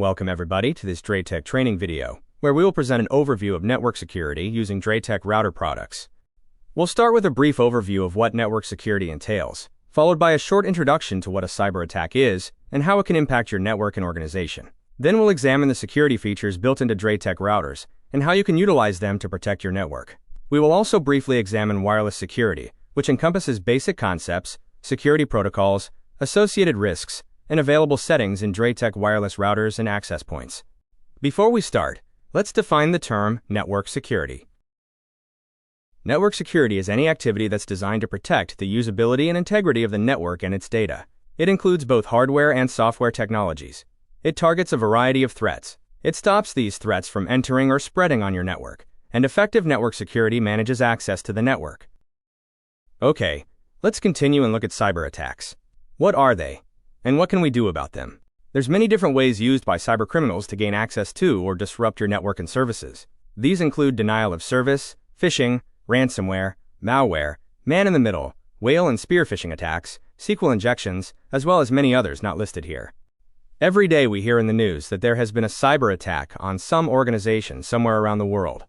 Welcome everybody to this DrayTek training video, where we will present an overview of network security using DrayTek router products. We'll start with a brief overview of what network security entails, followed by a short introduction to what a cyber attack is and how it can impact your network and organization. Then we'll examine the security features built into DrayTek routers and how you can utilize them to protect your network. We will also briefly examine wireless security, which encompasses basic concepts, security protocols, associated risks, and available settings in DrayTek wireless routers and access points. Before we start, let's define the term network security. Network security is any activity that's designed to protect the usability and integrity of the network and its data. It includes both hardware and software technologies. It targets a variety of threats. It stops these threats from entering or spreading on your network, and effective network security manages access to the network. Okay, let's continue and look at cyber attacks. What are they? And what can we do about them? There's many different ways used by cybercriminals to gain access to or disrupt your network and services. These include denial of service, phishing, ransomware, malware, man-in-the-middle, whale and spear phishing attacks, SQL injections, as well as many others not listed here. Every day we hear in the news that there has been a cyber attack on some organization somewhere around the world.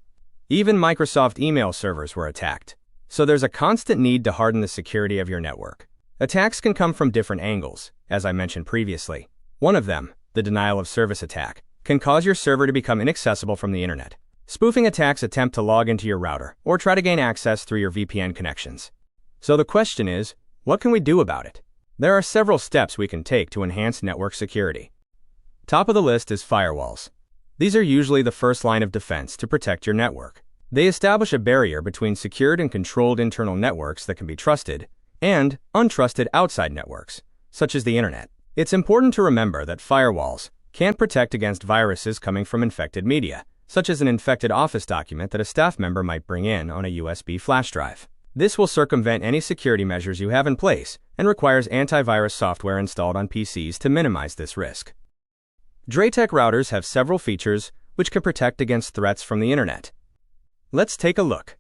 Even Microsoft email servers were attacked. So there's a constant need to harden the security of your network. Attacks can come from different angles, as I mentioned previously. One of them, the denial of service attack, can cause your server to become inaccessible from the internet. Spoofing attacks attempt to log into your router or try to gain access through your VPN connections. So the question is, what can we do about it? There are several steps we can take to enhance network security. Top of the list is firewalls. These are usually the first line of defense to protect your network. They establish a barrier between secured and controlled internal networks that can be trusted and untrusted outside networks, such as the internet. It's important to remember that firewalls can't protect against viruses coming from infected media, such as an infected Office document that a staff member might bring in on a USB flash drive. This will circumvent any security measures you have in place and requires antivirus software installed on PCs to minimize this risk. DrayTek routers have several features which can protect against threats from the internet. Let's take a look.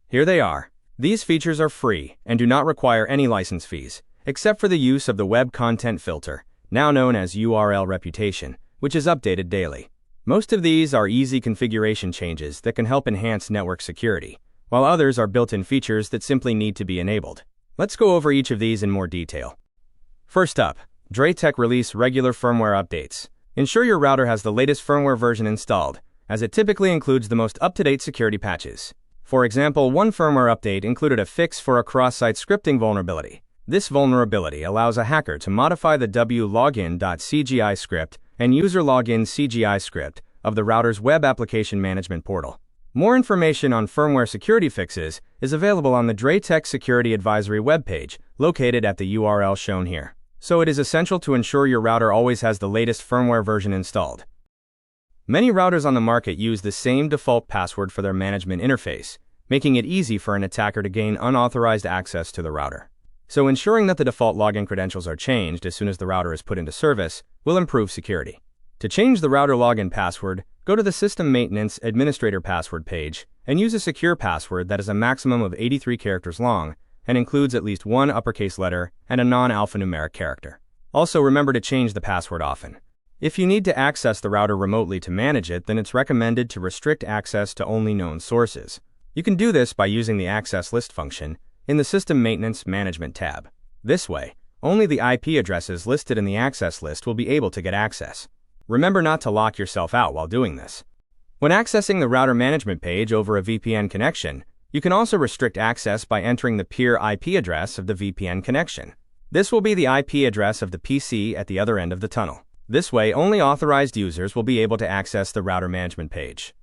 Here they are. These features are free and do not require any license fees, except for the use of the web content filter, now known as URL reputation, which is updated daily. Most of these are easy configuration changes that can help enhance network security, while others are built-in features that simply need to be enabled. Let's go over each of these in more detail. First up, DrayTek release regular firmware updates. Ensure your router has the latest firmware version installed, as it typically includes the most up-to-date security patches. For example, one firmware update included a fix for a cross-site scripting vulnerability. This vulnerability allows a hacker to modify the wlogin.cgi script and user login CGI script of the router's web application management portal. More information on firmware security fixes is available on the DrayTek Security Advisory webpage, located at the URL shown here. So it is essential to ensure your router always has the latest firmware version installed. Many routers on the market use the same default password for their management interface, making it easy for an attacker to gain unauthorized access to the router. So ensuring that the default login credentials are changed as soon as the router is put into service will improve security. To change the router login password, go to the System Maintenance Administrator password page and use a secure password that is a maximum of 83 characters long and includes at least one uppercase letter and a non-alphanumeric character. Also, remember to change the password often. If you need to access the router remotely to manage it, then it's recommended to restrict access to only known sources. You can do this by using the Access List function in the System Maintenance Management tab. This way, only the IP addresses listed in the access list will be able to get access. Remember not to lock yourself out while doing this. When accessing the router management page over a VPN connection, you can also restrict access by entering the peer IP address of the VPN connection. This will be the IP address of the PC at the other end of the tunnel. This way, only authorized users will be able to access the router management page.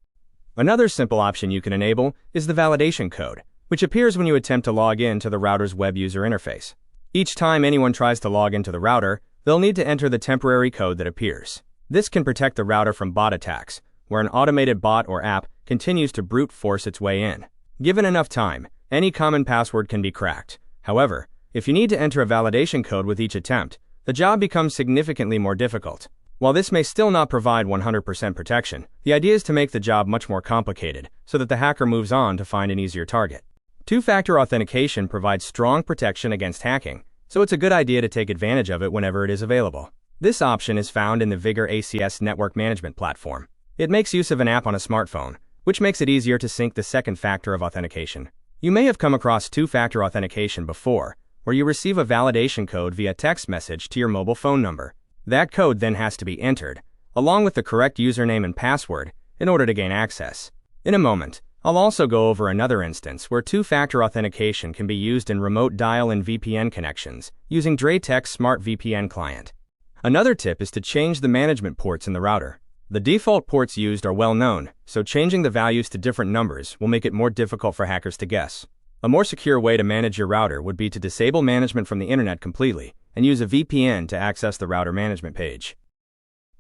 Another simple option you can enable is the validation code, which appears when you attempt to log in to the router's web user interface. Each time anyone tries to log into the router, they'll need to enter the temporary code that appears. This can protect the router from bot attacks, where an automated bot or app continues to brute force its way in. Given enough time, any common password can be cracked. However, if you need to enter a validation code with each attempt, the job becomes significantly more difficult. While this may still not provide 100% protection, the idea is to make the job much more complicated so that the hacker moves on to find an easier target. Two-factor authentication provides strong protection against hacking, so it's a good idea to take advantage of it whenever it is available. This option is found in the Vigor ACS network management platform. It makes use of an app on a smartphone, which makes it easier to sync the second factor of authentication. You may have come across two-factor authentication before, where you receive a validation code via text message to your mobile phone number. That code then has to be entered, along with the correct username and password, in order to gain access. In a moment, I'll also go over another instance where two-factor authentication can be used in remote dial-in VPN connections using DrayTek's Smart VPN client. Another tip is to change the management ports in the router. The default ports used are well known, so changing the values to different numbers will make it more difficult for hackers to guess. A more secure way to manage your router would be to disable management from the internet completely and use a VPN to access the router management page.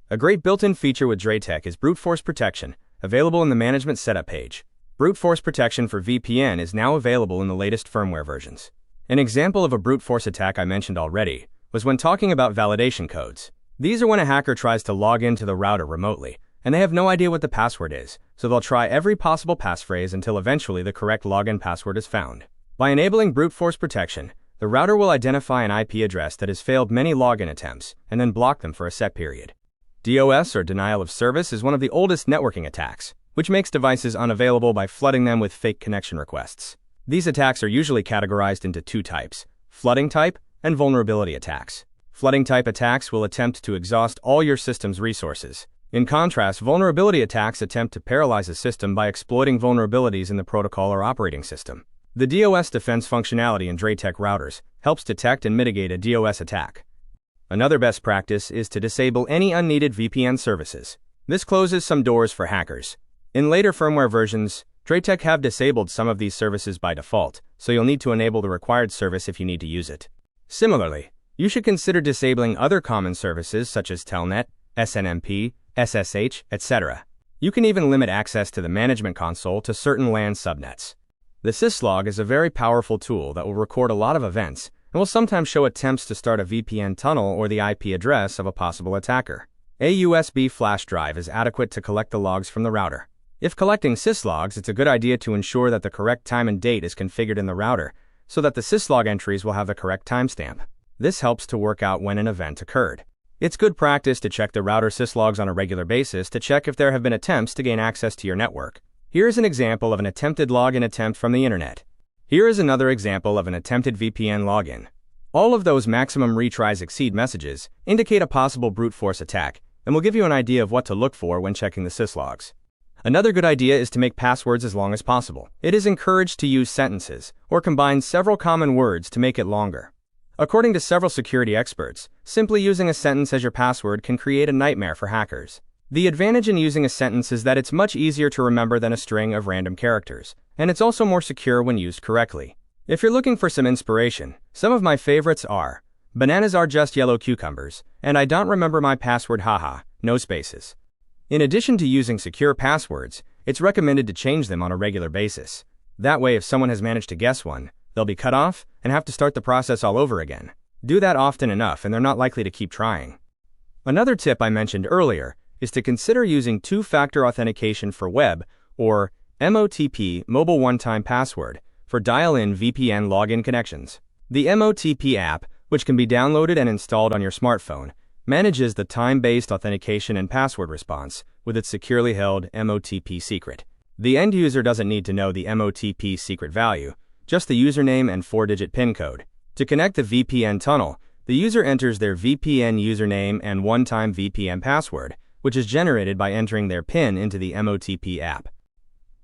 A great built-in feature with DrayTek is brute force protection, available in the management setup page. Brute force protection for VPN is now available in the latest firmware versions. An example of a brute force attack I mentioned already was when talking about validation codes. These are when a hacker tries to log into the router remotely, and they have no idea what the password is, so they'll try every possible passphrase until eventually the correct login password is found. By enabling brute force protection, the router will identify an IP address that has failed many login attempts and then block them for a set period. DOS, or denial of service, is one of the oldest networking attacks, which makes devices unavailable by flooding them with fake connection requests. These attacks are usually categorized into two types: flooding type and vulnerability attacks. Flooding type attacks will attempt to exhaust all your system's resources. In contrast, vulnerability attacks attempt to paralyze a system by exploiting vulnerabilities in the protocol or operating system. The DOS defense functionality in DrayTek routers helps detect and mitigate a DOS attack. Another best practice is to disable any unneeded VPN services. This closes some doors for hackers. In later firmware versions, DrayTek have disabled some of these services by default, so you'll need to enable the required service if you need to use it. Similarly, you should consider disabling other common services such as Telnet, SNMP, SSH, etc. You can even limit access to the management console to certain LAN subnets. The syslog is a very powerful tool that will record a lot of events and will sometimes show attempts to start a VPN tunnel or the IP address of a possible attacker. A USB flash drive is adequate to collect the logs from the router. If collecting syslogs, it's a good idea to ensure that the correct time and date is configured in the router so that the syslog entries will have the correct timestamp. This helps to work out when an event occurred. It's good practice to check the router syslogs on a regular basis to check if there have been attempts to gain access to your network. Here is an example of an attempted login attempt from the internet. Here is another example of an attempted VPN login. All of those maximum retries exceed messages indicate a possible brute force attack and will give you an idea of what to look for when checking the syslogs. Another good idea is to make passwords as long as possible. It is encouraged to use sentences or combine several common words to make it longer. According to several security experts, simply using a sentence as your password can create a nightmare for hackers. The advantage in using a sentence is that it's much easier to remember than a string of random characters, and it's also more secure when used correctly. If you're looking for some inspiration, some of my favorites are: bananas are just yellow cucumbers, and I don't remember my password, haha, no spaces. In addition to using secure passwords, it's recommended to change them on a regular basis. That way, if someone has managed to guess one, they'll be cut off and have to start the process all over again. Do that often enough and they're not likely to keep trying. Another tip I mentioned earlier is to consider using two-factor authentication for web, or MOTP, mobile one-time password, for dial-in VPN login connections. The MOTP app, which can be downloaded and installed on your smartphone, manages the time-based authentication and password response with its securely held MOTP secret. The end user doesn't need to know the MOTP secret value, just the username and 4-digit PIN code. To connect the VPN tunnel, the user enters their VPN username and one-time VPN password, which is generated by entering their PIN into the MOTP app.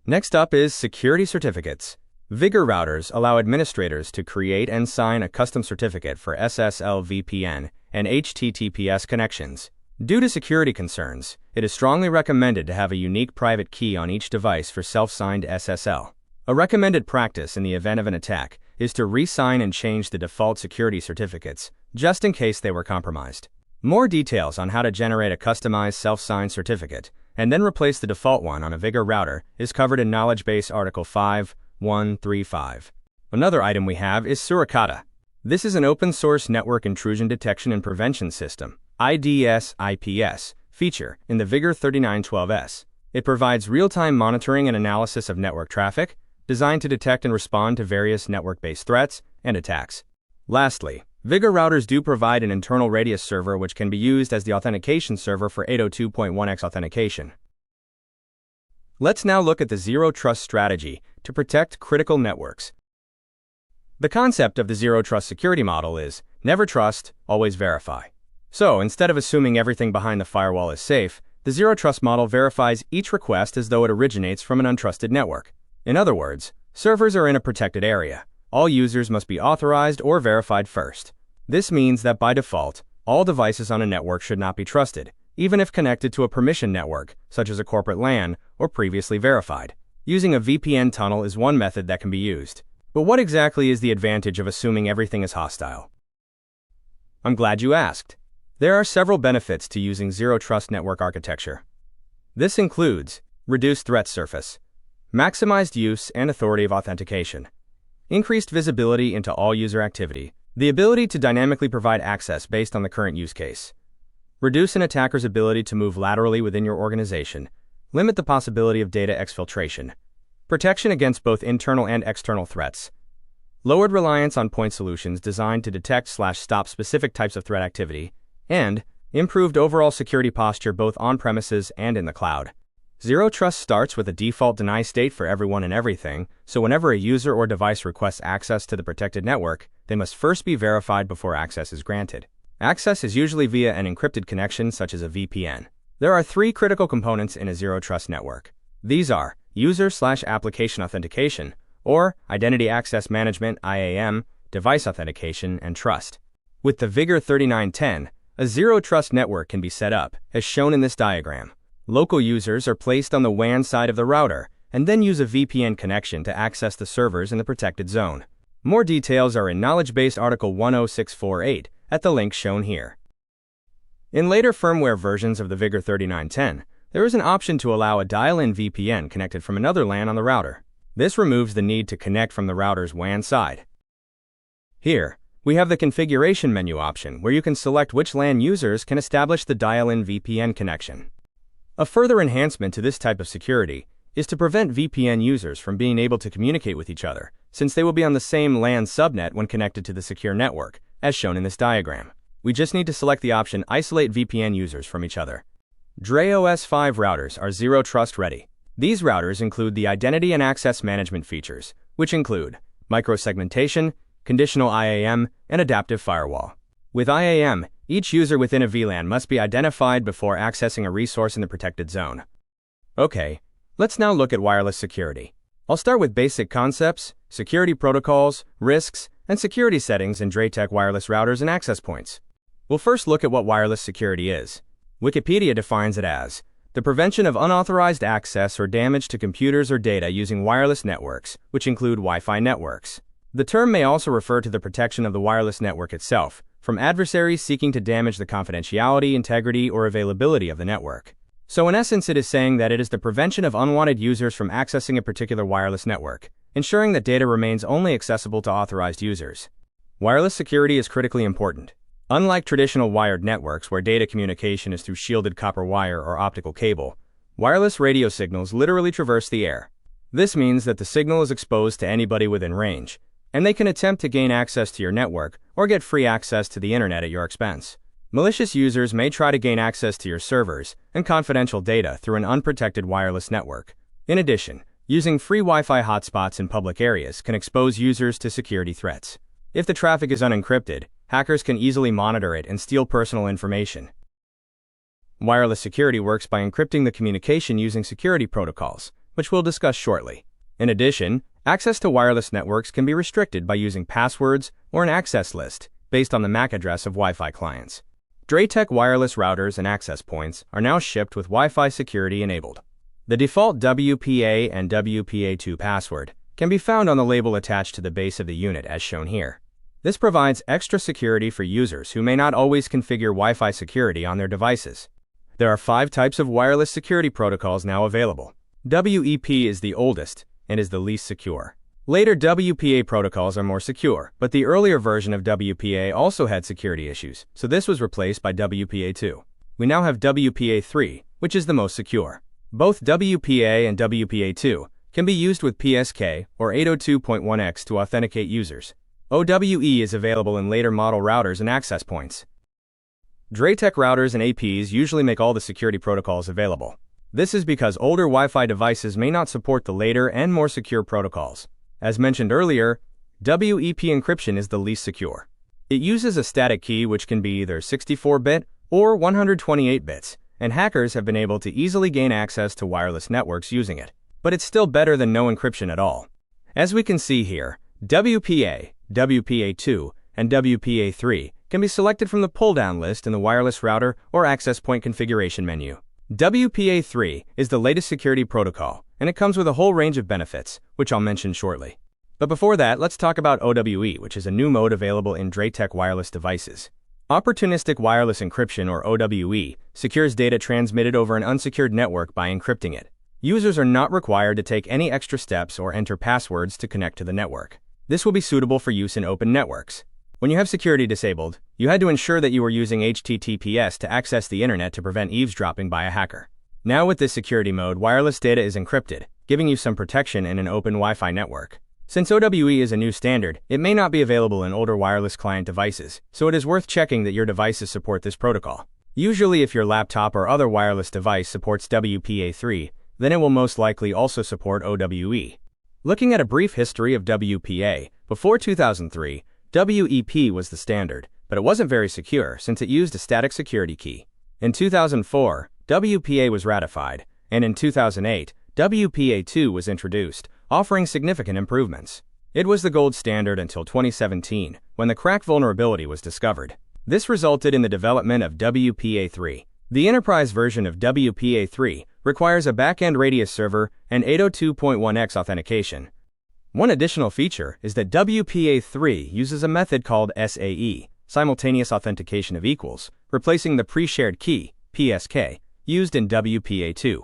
Next up is security certificates. Vigor routers allow administrators to create and sign a custom certificate for SSL VPN and HTTPS connections. Due to security concerns, it is strongly recommended to have a unique private key on each device for self-signed SSL. A recommended practice in the event of an attack is to re-sign and change the default security certificates, just in case they were compromised. More details on how to generate a customized self-signed certificate and then replace the default one on a Vigor router is covered in Knowledge Base Article 5.1.3.5. Another item we have is Suricata. This is an open-source network intrusion detection and prevention system, IDS-IPS, feature in the Vigor 3912S. It provides real-time monitoring and analysis of network traffic, designed to detect and respond to various network-based threats and attacks. Lastly, Vigor routers do provide an internal radius server which can be used as the authentication server for 802.1x authentication. Let's now look at the Zero Trust strategy to protect critical networks. The concept of the Zero Trust security model is never trust, always verify. So, instead of assuming everything behind the firewall is safe, the Zero Trust model verifies each request as though it originates from an untrusted network. In other words, servers are in a protected area. All users must be authorized or verified first. This means that by default, all devices on a network should not be trusted, even if connected to a permission network, such as a corporate LAN, or previously verified. Using a VPN tunnel is one method that can be used. But what exactly is the advantage of assuming everything is hostile? I'm glad you asked. There are several benefits to using Zero Trust network architecture. This includes reduced threat surface, maximized use and authority of authentication, increased visibility into all user activity, the ability to dynamically provide access based on the current use case, reduce an attacker's ability to move laterally within your organization, limit the possibility of data exfiltration, protection against both internal and external threats, lowered reliance on point solutions designed to detect/stop specific types of threat activity, and improved overall security posture both on-premises and in the cloud. Zero Trust starts with a default deny state for everyone and everything, so whenever a user or device requests access to the protected network, they must first be verified before access is granted. Access is usually via an encrypted connection such as a VPN. There are three critical components in a Zero Trust network. These are user/application authentication, or Identity Access Management (IAM), device authentication, and trust. With the Vigor 3910, a Zero Trust network can be set up, as shown in this diagram. Local users are placed on the WAN side of the router, and then use a VPN connection to access the servers in the protected zone. More details are in Knowledge Base Article 10648 at the link shown here. In later firmware versions of the Vigor 3910, there is an option to allow a dial-in VPN connected from another LAN on the router. This removes the need to connect from the router's WAN side. Here, we have the configuration menu option where you can select which LAN users can establish the dial-in VPN connection. A further enhancement to this type of security is to prevent VPN users from being able to communicate with each other, since they will be on the same LAN subnet when connected to the secure network, as shown in this diagram. We just need to select the option Isolate VPN users from each other. DrayOS 5 routers are Zero Trust ready. These routers include the identity and access management features, which include microsegmentation, conditional IAM, and adaptive firewall. With IAM, each user within a VLAN must be identified before accessing a resource in the protected zone. Okay, let's now look at wireless security. I'll start with basic concepts, security protocols, risks, and security settings in DrayTek wireless routers and access points. We'll first look at what wireless security is. Wikipedia defines it as the prevention of unauthorized access or damage to computers or data using wireless networks, which include Wi-Fi networks. The term may also refer to the protection of the wireless network itself, from adversaries seeking to damage the confidentiality, integrity, or availability of the network. So in essence, it is saying that it is the prevention of unwanted users from accessing a particular wireless network, ensuring that data remains only accessible to authorized users. Wireless security is critically important. Unlike traditional wired networks where data communication is through shielded copper wire or optical cable, wireless radio signals literally traverse the air. This means that the signal is exposed to anybody within range, and they can attempt to gain access to your network or get free access to the internet at your expense. Malicious users may try to gain access to your servers and confidential data through an unprotected wireless network. In addition, using free Wi-Fi hotspots in public areas can expose users to security threats. If the traffic is unencrypted, hackers can easily monitor it and steal personal information. Wireless security works by encrypting the communication using security protocols, which we'll discuss shortly. In addition, access to wireless networks can be restricted by using passwords or an access list based on the MAC address of Wi-Fi clients. DrayTek wireless routers and access points are now shipped with Wi-Fi security enabled. The default WPA and WPA2 password can be found on the label attached to the base of the unit as shown here. This provides extra security for users who may not always configure Wi-Fi security on their devices. There are 5 types of wireless security protocols now available. WEP is the oldest and is the least secure. Later WPA protocols are more secure, but the earlier version of WPA also had security issues, so this was replaced by WPA2. We now have WPA3, which is the most secure. Both WPA and WPA2 can be used with PSK or 802.1x to authenticate users. OWE is available in later model routers and access points. DrayTek routers and APs usually make all the security protocols available. This is because older Wi-Fi devices may not support the later and more secure protocols. As mentioned earlier, WEP encryption is the least secure. It uses a static key which can be either 64-bit or 128 bits, and hackers have been able to easily gain access to wireless networks using it. But it's still better than no encryption at all. As we can see here, WPA, WPA2, and WPA3 can be selected from the pull-down list in the wireless router or access point configuration menu. WPA3 is the latest security protocol, and it comes with a whole range of benefits, which I'll mention shortly. But before that, let's talk about OWE, which is a new mode available in DrayTek wireless devices. Opportunistic wireless encryption, or OWE, secures data transmitted over an unsecured network by encrypting it. Users are not required to take any extra steps or enter passwords to connect to the network. This will be suitable for use in open networks. When you have security disabled, you had to ensure that you were using HTTPS to access the internet to prevent eavesdropping by a hacker. Now with this security mode, wireless data is encrypted, giving you some protection in an open Wi-Fi network. Since OWE is a new standard, it may not be available in older wireless client devices, so it is worth checking that your devices support this protocol. Usually if your laptop or other wireless device supports WPA3, then it will most likely also support OWE. Looking at a brief history of WPA, before 2003, WEP was the standard, but it wasn't very secure since it used a static security key. In 2004, WPA was ratified, and in 2008, WPA2 was introduced, offering significant improvements. It was the gold standard until 2017, when the crack vulnerability was discovered. This resulted in the development of WPA3. The enterprise version of WPA3 requires a back-end radius server and 802.1x authentication. One additional feature is that WPA3 uses a method called SAE, simultaneous authentication of equals, replacing the pre-shared key, PSK, used in WPA2.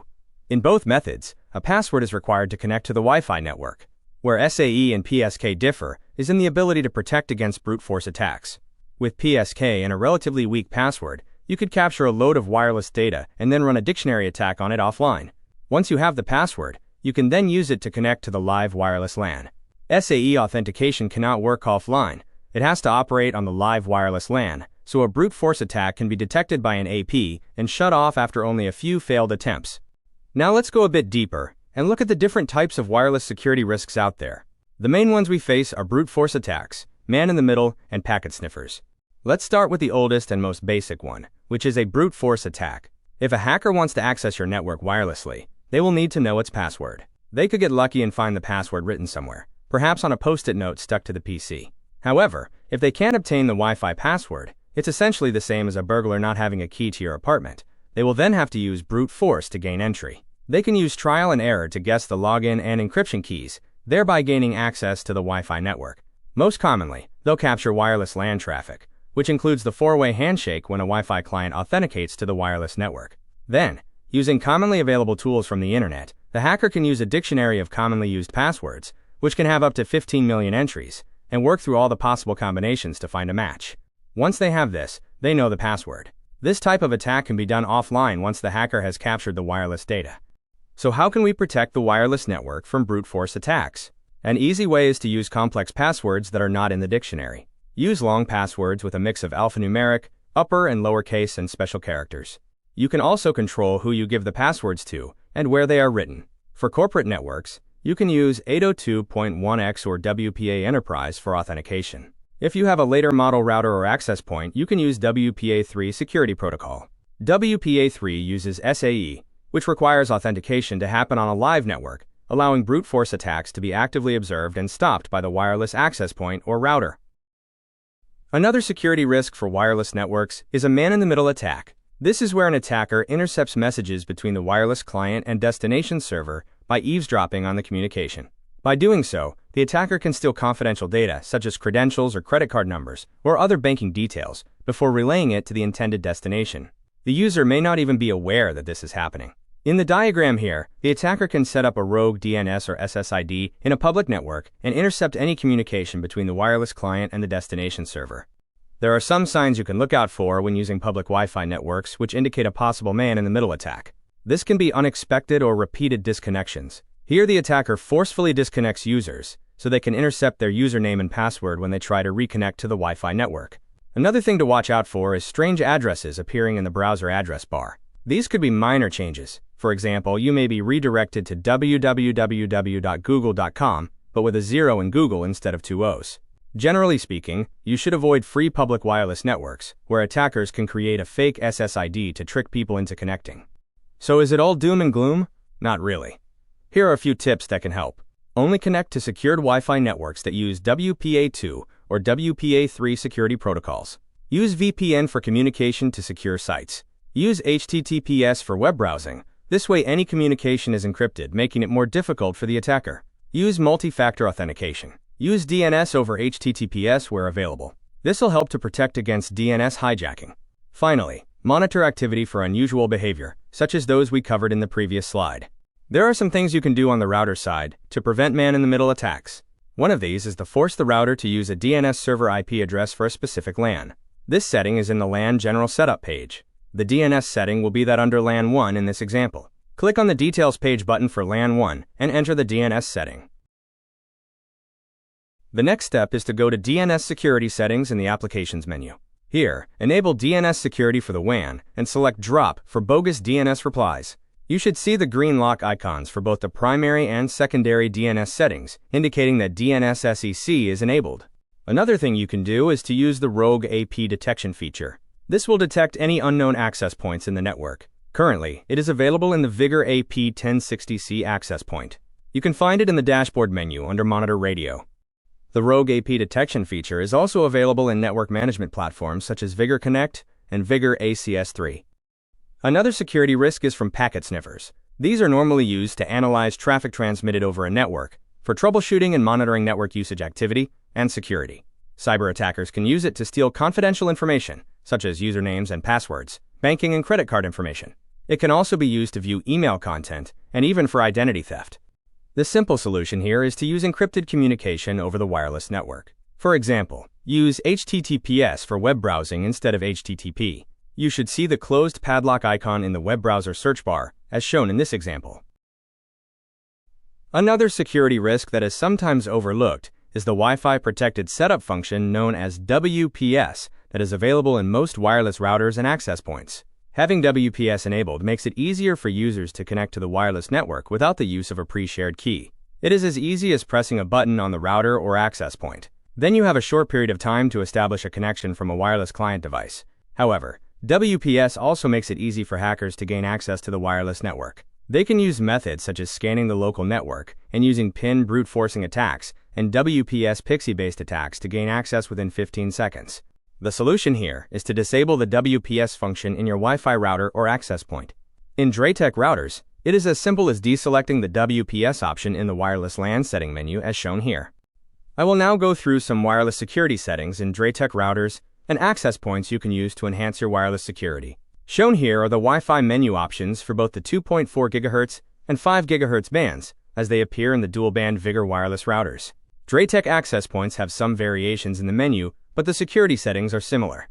In both methods, a password is required to connect to the Wi-Fi network. Where SAE and PSK differ is in the ability to protect against brute force attacks. With PSK and a relatively weak password, you could capture a load of wireless data and then run a dictionary attack on it offline. Once you have the password, you can then use it to connect to the live wireless LAN. SAE authentication cannot work offline. It has to operate on the live wireless LAN, so a brute force attack can be detected by an AP and shut off after only a few failed attempts. Now let's go a bit deeper and look at the different types of wireless security risks out there. The main ones we face are brute force attacks, man-in-the-middle, and packet sniffers. Let's start with the oldest and most basic one, which is a brute force attack. If a hacker wants to access your network wirelessly, they will need to know its password. They could get lucky and find the password written somewhere, perhaps on a post-it note stuck to the PC. However, if they can't obtain the Wi-Fi password, it's essentially the same as a burglar not having a key to your apartment. They will then have to use brute force to gain entry. They can use trial and error to guess the login and encryption keys, thereby gaining access to the Wi-Fi network. Most commonly, they'll capture wireless LAN traffic, which includes the four-way handshake when a Wi-Fi client authenticates to the wireless network. Then, using commonly available tools from the internet, the hacker can use a dictionary of commonly used passwords, which can have up to 15 million entries, and work through all the possible combinations to find a match. Once they have this, they know the password. This type of attack can be done offline once the hacker has captured the wireless data. So how can we protect the wireless network from brute force attacks? An easy way is to use complex passwords that are not in the dictionary. Use long passwords with a mix of alphanumeric, upper and lowercase and special characters. You can also control who you give the passwords to and where they are written. For corporate networks, you can use 802.1x or WPA Enterprise for authentication. If you have a later model router or access point, you can use WPA3 Security Protocol. WPA3 uses SAE, which requires authentication to happen on a live network, allowing brute force attacks to be actively observed and stopped by the wireless access point or router. Another security risk for wireless networks is a man-in-the-middle attack. This is where an attacker intercepts messages between the wireless client and destination server by eavesdropping on the communication. By doing so, the attacker can steal confidential data such as credentials or credit card numbers or other banking details before relaying it to the intended destination. The user may not even be aware that this is happening. In the diagram here, the attacker can set up a rogue DNS or SSID in a public network and intercept any communication between the wireless client and the destination server. There are some signs you can look out for when using public Wi-Fi networks which indicate a possible man-in-the-middle attack. This can be unexpected or repeated disconnections. Here the attacker forcefully disconnects users, so they can intercept their username and password when they try to reconnect to the Wi-Fi network. Another thing to watch out for is strange addresses appearing in the browser address bar. These could be minor changes. For example, you may be redirected to www.google.com, but with a 0 in Google instead of 2 O's. Generally speaking, you should avoid free public wireless networks, where attackers can create a fake SSID to trick people into connecting. So is it all doom and gloom? Not really. Here are a few tips that can help. Only connect to secured Wi-Fi networks that use WPA2 or WPA3 security protocols. Use VPN for communication to secure sites. Use HTTPS for web browsing. This way any communication is encrypted, making it more difficult for the attacker. Use multi-factor authentication. Use DNS over HTTPS where available. This will help to protect against DNS hijacking. Finally, monitor activity for unusual behavior, such as those we covered in the previous slide. There are some things you can do on the router side to prevent man-in-the-middle attacks. One of these is to force the router to use a DNS server IP address for a specific LAN. This setting is in the LAN General Setup page. The DNS setting will be that under LAN 1 in this example. Click on the Details page button for LAN 1 and enter the DNS setting. The next step is to go to DNS Security Settings in the Applications menu. Here, enable DNS Security for the WAN and select Drop for bogus DNS replies. You should see the green lock icons for both the primary and secondary DNS settings, indicating that DNS SEC is enabled. Another thing you can do is to use the Rogue AP detection feature. This will detect any unknown access points in the network. Currently, it is available in the Vigor AP 1060C access point. You can find it in the dashboard menu under Monitor Radio. The Rogue AP detection feature is also available in network management platforms such as Vigor Connect and Vigor ACS3. Another security risk is from packet sniffers. These are normally used to analyze traffic transmitted over a network for troubleshooting and monitoring network usage activity and security. Cyber attackers can use it to steal confidential information, such as usernames and passwords, banking and credit card information. It can also be used to view email content and even for identity theft. The simple solution here is to use encrypted communication over the wireless network. For example, use HTTPS for web browsing instead of HTTP. You should see the closed padlock icon in the web browser search bar, as shown in this example. Another security risk that is sometimes overlooked is the Wi-Fi protected setup function known as WPS that is available in most wireless routers and access points. Having WPS enabled makes it easier for users to connect to the wireless network without the use of a pre-shared key. It is as easy as pressing a button on the router or access point. Then you have a short period of time to establish a connection from a wireless client device. However, WPS also makes it easy for hackers to gain access to the wireless network. They can use methods such as scanning the local network and using PIN brute forcing attacks and WPS PXE-based attacks to gain access within 15 seconds. The solution here is to disable the WPS function in your Wi-Fi router or access point. In DrayTek routers, it is as simple as deselecting the WPS option in the wireless LAN setting menu as shown here. I will now go through some wireless security settings in DrayTek routers and access points you can use to enhance your wireless security. Shown here are the Wi-Fi menu options for both the 2.4 GHz and 5 GHz bands, as they appear in the dual-band Vigor wireless routers. DrayTek access points have some variations in the menu, but the security settings are similar.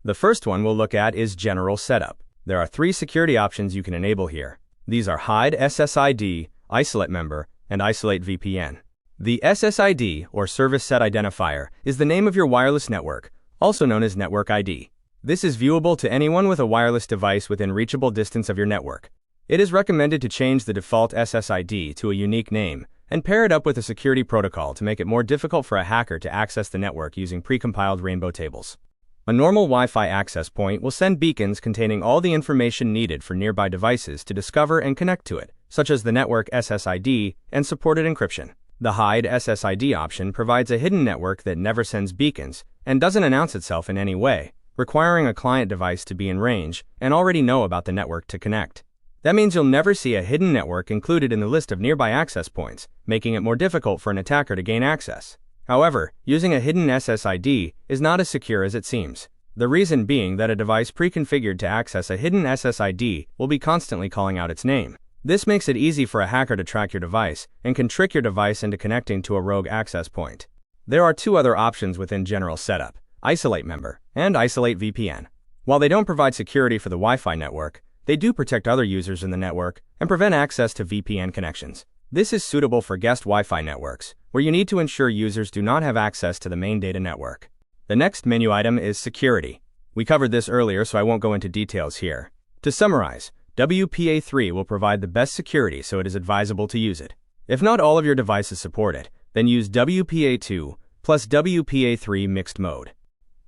The first one we'll look at is General Setup. There are 3 security options you can enable here. These are Hide SSID, Isolate Member, and Isolate VPN. The SSID, or Service Set Identifier, is the name of your wireless network, also known as Network ID. This is viewable to anyone with a wireless device within reachable distance of your network. It is recommended to change the default SSID to a unique name and pair it up with a security protocol to make it more difficult for a hacker to access the network using precompiled rainbow tables. A normal Wi-Fi access point will send beacons containing all the information needed for nearby devices to discover and connect to it, such as the network SSID and supported encryption. The Hide SSID option provides a hidden network that never sends beacons and doesn't announce itself in any way, requiring a client device to be in range and already know about the network to connect. That means you'll never see a hidden network included in the list of nearby access points, making it more difficult for an attacker to gain access. However, using a hidden SSID is not as secure as it seems. The reason being that a device pre-configured to access a hidden SSID will be constantly calling out its name. This makes it easy for a hacker to track your device and can trick your device into connecting to a rogue access point. There are 2 other options within General Setup: Isolate Member and Isolate VPN. While they don't provide security for the Wi-Fi network, they do protect other users in the network and prevent access to VPN connections. This is suitable for guest Wi-Fi networks, where you need to ensure users do not have access to the main data network. The next menu item is Security. We covered this earlier, so I won't go into details here. To summarize, WPA3 will provide the best security, so it is advisable to use it. If not all of your devices support it, then use WPA2 plus WPA3 mixed mode.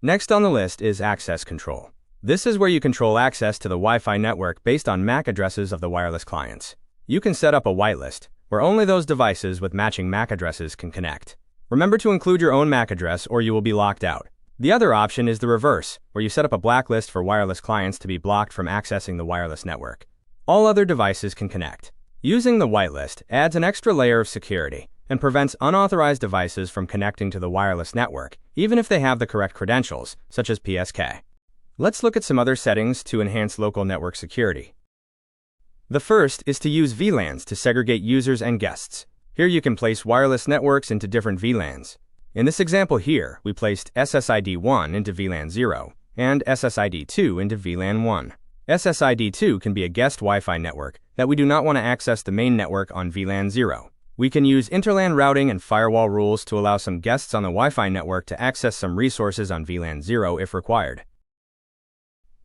Next on the list is Access Control. This is where you control access to the Wi-Fi network based on MAC addresses of the wireless clients. You can set up a whitelist, where only those devices with matching MAC addresses can connect. Remember to include your own MAC address or you will be locked out. The other option is the reverse, where you set up a blacklist for wireless clients to be blocked from accessing the wireless network. All other devices can connect. Using the whitelist adds an extra layer of security and prevents unauthorized devices from connecting to the wireless network, even if they have the correct credentials, such as PSK. Let's look at some other settings to enhance local network security. The first is to use VLANs to segregate users and guests. Here you can place wireless networks into different VLANs. In this example here, we placed SSID1 into VLAN 0 and SSID2 into VLAN 1. SSID2 can be a guest Wi-Fi network that we do not want to access the main network on VLAN 0. We can use interLAN routing and firewall rules to allow some guests on the Wi-Fi network to access some resources on VLAN 0 if required.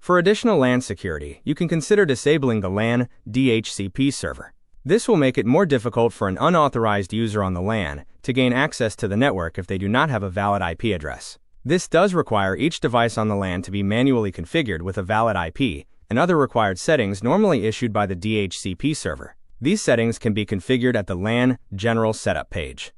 For additional LAN security, you can consider disabling the LAN DHCP server. This will make it more difficult for an unauthorized user on the LAN to gain access to the network if they do not have a valid IP address. This does require each device on the LAN to be manually configured with a valid IP and other required settings normally issued by the DHCP server. These settings can be configured at the LAN General Setup page.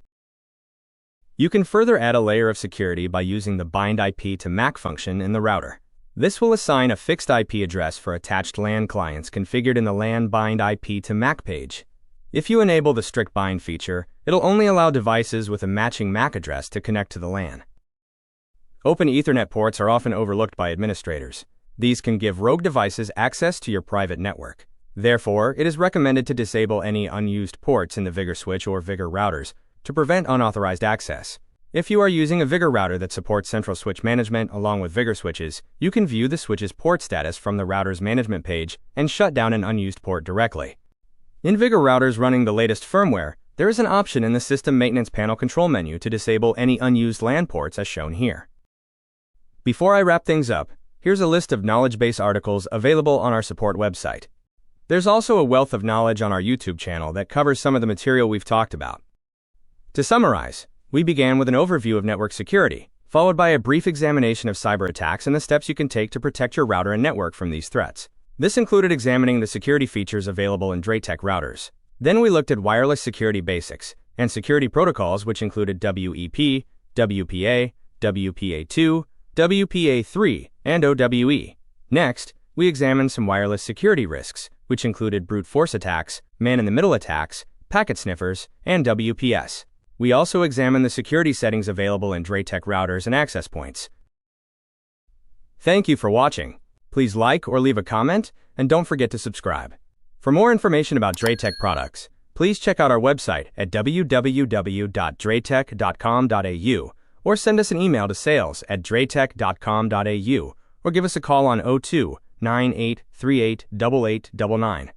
You can further add a layer of security by using the Bind IP to MAC function in the router. This will assign a fixed IP address for attached LAN clients configured in the LAN Bind IP to MAC page. If you enable the strict bind feature, it'll only allow devices with a matching MAC address to connect to the LAN. Open Ethernet ports are often overlooked by administrators. These can give rogue devices access to your private network. Therefore, it is recommended to disable any unused ports in the Vigor switch or Vigor routers to prevent unauthorized access. If you are using a Vigor router that supports central switch management along with Vigor switches, you can view the switch's port status from the router's management page and shut down an unused port directly. In Vigor routers running the latest firmware, there is an option in the System Maintenance Panel control menu to disable any unused LAN ports as shown here. Before I wrap things up, here's a list of knowledge base articles available on our support website. There's also a wealth of knowledge on our YouTube channel that covers some of the material we've talked about. To summarize, we began with an overview of network security, followed by a brief examination of cyber attacks and the steps you can take to protect your router and network from these threats. This included examining the security features available in DrayTek routers. Then we looked at wireless security basics and security protocols, which included WEP, WPA, WPA2, WPA3, and OWE. Next, we examined some wireless security risks, which included brute force attacks, man-in-the-middle attacks, packet sniffers, and WPS. We also examined the security settings available in DrayTek routers and access points. Thank you for watching. Please like or leave a comment, and don't forget to subscribe. For more information about DrayTek products, please check out our website at www.draytek.com.au or send us an email to sales@draytek.com.au or give us a call on 02-9838-8899.